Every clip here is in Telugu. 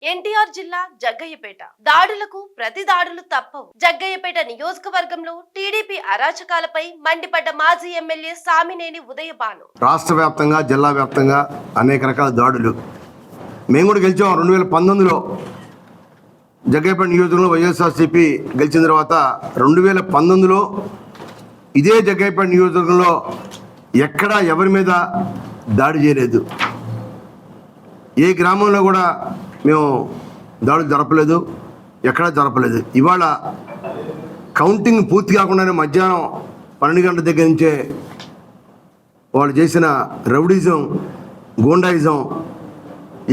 ఎన్టీఆర్ జిల్లా జగ్గయ్యపేట దాడులకు ప్రతి దాడులు తప్పవు. జగ్గయ్యపేట నియోజకవర్గంలో టీడీపీ అరాచకాలపై మండిపడ్డ మాజీ ఎమ్మెల్యే సామినేని ఉదయభాను. రాష్ట్ర వ్యాప్తంగా జిల్లా వ్యాప్తంగా అనేక రకాల దాడులు. మేము కూడా గెలిచాం 2019లో జగ్గయ్యపేట నియోజకవర్గంలో వైఎస్ఆర్సీపీ గెలిచిన తర్వాత 2019లో ఇదే జగ్గయ్యపేట నియోజకవర్గంలో ఎక్కడా ఎవరి మీద దాడి చేయలేదు. ఏ గ్రామంలో కూడా మేము దాడులు జరపలేదు, ఎక్కడా జరపలేదు. ఇవాళ కౌంటింగ్ పూర్తి కాకుండానే మధ్యాహ్నం 12 గంటల దగ్గర నుంచే వాళ్ళు చేసిన రౌడీజం, గూండాయిజం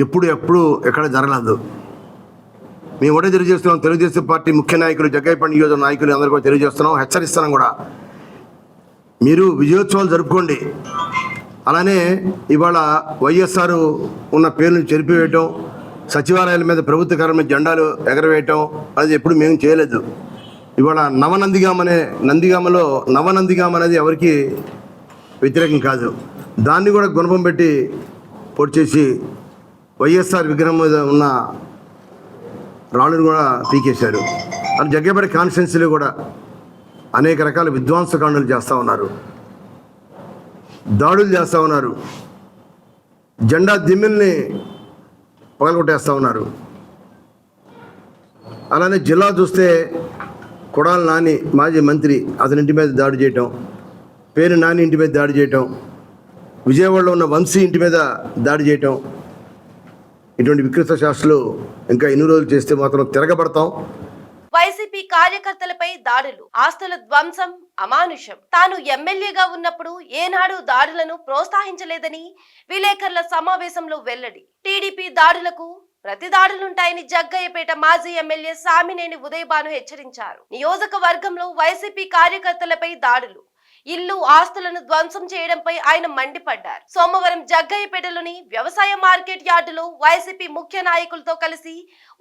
ఎప్పుడు ఎక్కడ జరగలేదు. మేము ఒకటే తెలియజేస్తున్నాం, తెలుగుదేశం పార్టీ ముఖ్య నాయకులు, జగ్గయ్యపేట నియోజక నాయకులు అందరూ కూడా తెలియజేస్తున్నాం, హెచ్చరిస్తున్నాం కూడా. మీరు విజయోత్సవాలు జరుపుకోండి, అలానే ఇవాళ వైఎస్ఆర్ ఉన్న పేర్లను చెరిపివేయటం, సచివాలయాల మీద ప్రభుత్వ కార్యాలయం మీద జెండాలు ఎగరవేయటం అది ఎప్పుడు మేము చేయలేదు. ఇవాళ నందిగామలో నవనందిగామ అనేది ఎవరికి వ్యతిరేకం కాదు. దాన్ని కూడా గుణపం పెట్టి పొడి చేసి వైఎస్ఆర్ విగ్రహం మీద ఉన్న రాళ్ళను కూడా పీకేశారు. అది జగ్గయ్యపేట కాన్స్టిట్యున్సీలో కూడా అనేక రకాల విధ్వంసకాండలు చేస్తూ ఉన్నారు, దాడులు చేస్తూ ఉన్నారు, జెండా దిమ్మెల్ని పగలగొట్టేస్తూ ఉన్నారు. అలానే జిల్లా చూస్తే కొడాలి నాని మాజీ మంత్రి, అతని ఇంటి మీద దాడి చేయటం, పేరు నాని ఇంటి మీద దాడి చేయటం, విజయవాడలో ఉన్న వంశీ ఇంటి మీద దాడి చేయటం, ఇటువంటి వికృత శాస్త్రాలు ఇంకా ఎన్ని రోజులు చేస్తే మాత్రం తిరగబడతాం. వైసీపీ కార్యకర్తలపై దాడులు, ఆస్తుల ధ్వంసం అమానుషం. తాను ఎమ్మెల్యేగా ఉన్నప్పుడు ఏనాడు దాడులను ప్రోత్సహించలేదని విలేకరుల సమావేశంలో వెల్లడి. టీడీపీ దాడులకు ప్రతి దాడులుంటాయని జగ్గయ్యపేట మాజీ ఎమ్మెల్యే సామినేని ఉదయభాను హెచ్చరించారు. నియోజకవర్గంలో వైసీపీ కార్యకర్తలపై దాడులు, ఇల్లు ఆస్తులను ధ్వంసం చేయడంపై ఆయన మండిపడ్డారు. సోమవారం జగ్గయ్యపేటలోని వ్యవసాయ మార్కెట్ యార్డులో వైసీపీ ముఖ్య నాయకులతో కలిసి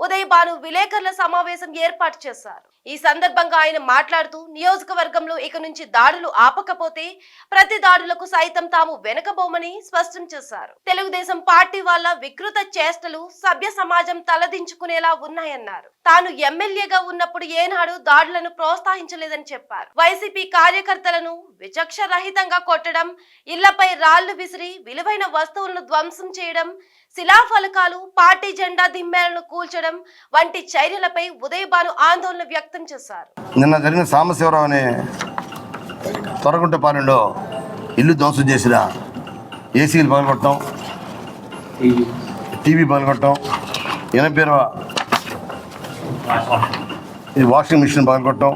ఉదయభాను విలేకరుల సమావేశం ఏర్పాటు చేశారు. ఈ సందర్భంగా ఆయన మాట్లాడుతూ, నియోజకవర్గంలో ఇక నుంచి దాడులు ఆపకపోతే ప్రతి దాడులకు సైతం తాము వెనకబోమని స్పష్టం చేశారు. తెలుగుదేశం పార్టీ వాళ్ళ వికృత చేష్టలు సభ్య సమాజం తలదించుకునేలా ఉన్నాయన్నారు. తాను ఎమ్మెల్యేగా ఉన్నప్పుడు ఏనాడు దాడులను ప్రోత్సహించలేదని చెప్పారు. వైసీపీ కార్యకర్తలను విచక్షరహితంగా కొట్టడం, ఇళ్లపై రాళ్లు విసిరి విలువైన వస్తువులను ధ్వంసం చేయడం, శిలాఫలకాలు, పార్టీ జెండా దిమ్మెలను కూల్చడం వంటి చర్యలపై ఉదయభాను ఆందోళన వ్యక్తం చేశారు. నిన్న జరిగిన సాంబశివరావు అనే తొరగుంటపాలెంలో ఇల్లు ధ్వంసం చేసిన ఏసీలు పగలగొట్టడం, టీవీ పగలగొట్టడం, 80 ఇది వాషింగ్ మిషన్ పగలగొట్టడం,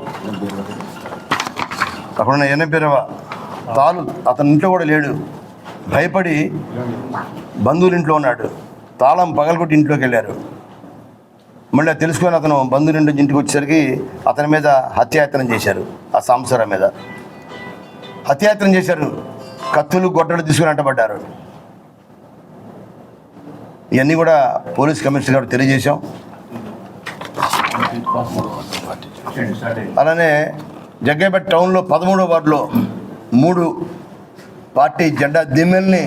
అక్కడున్న 80 తాలు అతని ఇంట్లో కూడా లేడు, భయపడి బంధువుల ఇంట్లో ఉన్నాడు, తాళం పగలగొట్టి ఇంట్లోకి వెళ్ళారు. మళ్ళీ తెలుసుకొని అతను బంధువుల ఇంటికి వచ్చేసరికి అతని మీద హత్యాయత్నం చేశారు. ఆ సాంబశివరావు మీద హత్యాయత్నం చేశారు, కత్తులు గొడ్డలు తీసుకుని అంటబడ్డారు. ఇవన్నీ కూడా పోలీస్ కమిషనర్ గారు తెలియజేశాం. అలానే జగ్గయ్యపేట టౌన్లో 13వ వార్డులో 3 పార్టీ జెండా దిమ్మెల్ని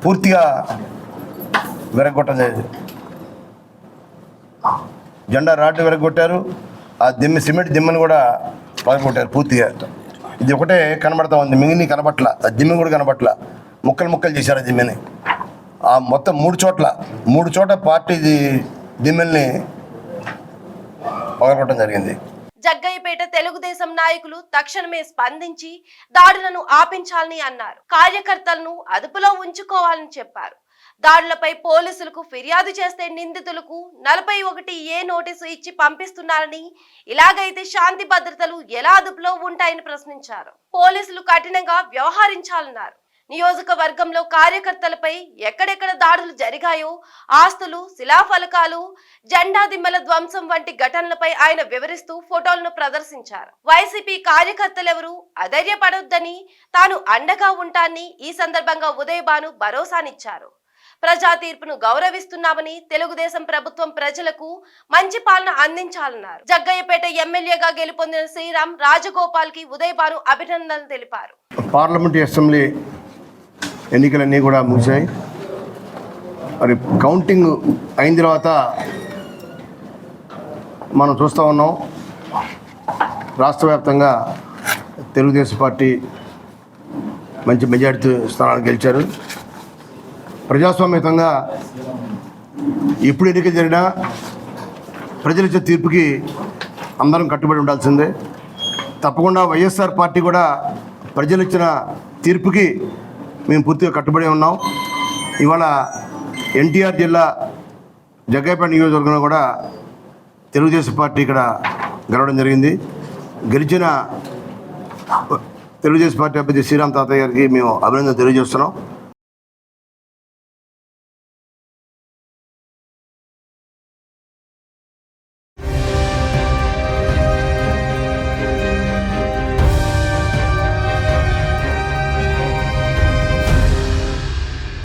పూర్తిగా విరగొట్టడం జరిగింది. జెండా రాడ్డు విరగొట్టారు, ఆ సిమెంట్ దిమ్మని కూడా పగలగొట్టారు పూర్తిగా. ఇది ఒకటే కనబడతా ఉంది, మిగిలిన కనబట్ల, ఆ దిమ్మె కూడా కనబట్ల, ముక్కలు చేశారు ఆ దిమ్మెని. ఆ మొత్తం 3 చోట్ల పార్టీ దిమ్మెల్ని పగలగొట్టడం జరిగింది. జగ్గయ్యపేట తెలుగుదేశం నాయకులు తక్షణమే స్పందించి దాడులను ఆపించాలని అన్నారు. కార్యకర్తలను అదుపులో ఉంచుకోవాలని చెప్పారు. దాడులపై పోలీసులకు ఫిర్యాదు చేస్తే నిందితులకు 41A నోటీసు ఇచ్చి పంపిస్తున్నారని, ఇలాగైతే శాంతి భద్రతలు ఎలా అదుపులో ఉంటాయని ప్రశ్నించారు. పోలీసులు కఠినంగా వ్యవహరించాలన్నారు. నియోజకవర్గంలో కార్యకర్తలపై ఎక్కడెక్కడ దాడులు జరిగాయో, ఆస్తులు, శిలాఫలకాలు, జెండా దిమ్మల ధ్వంసం వంటి ఘటనలపై ఆయన వివరిస్తూ ఫోటోలను ప్రదర్శించారు. వైసీపీ కార్యకర్తలెవరూ అధైర్యపడొద్దని, తాను అండగా ఉంటానని ఈ సందర్భంగా ఉదయభాను భరోసానిచ్చారు. ప్రజా తీర్పును గౌరవిస్తున్నామని, తెలుగుదేశం ప్రభుత్వం ప్రజలకు మంచి పాలన అందించాలన్నారు. జగ్గయ్యపేట ఎమ్మెల్యేగా గెలుపొందిన శ్రీరామ్ రాజగోపాల్ కి ఉదయభాను అభినందనలు తెలిపారు. పార్లమెంట్ అసెంబ్లీ ఎన్నికలన్నీ కూడా ముగిశాయి. మరి కౌంటింగ్ అయిన తర్వాత మనం చూస్తూ ఉన్నాం, రాష్ట్ర వ్యాప్తంగా తెలుగుదేశం పార్టీ మంచి మెజారిటీ స్థానాలు గెలిచారు. ప్రజాస్వామ్యతంగా ఎప్పుడు ఎన్నికలు జరిగినా ప్రజలు ఇచ్చే తీర్పుకి అందరం కట్టుబడి ఉండాల్సిందే. తప్పకుండా వైఎస్ఆర్ పార్టీ కూడా ప్రజలు ఇచ్చిన తీర్పుకి మేము పూర్తిగా కట్టుబడి ఉన్నాం. ఇవాళ ఎన్టీఆర్ జిల్లా జగ్గయ్యపేట నియోజకవర్గంలో కూడా తెలుగుదేశం పార్టీ ఇక్కడ గెలవడం జరిగింది. గెలిచిన తెలుగుదేశం పార్టీ అభ్యర్థి శ్రీరామ్ తాతయ్య గారికి మేము అభినందన తెలియజేస్తున్నాం.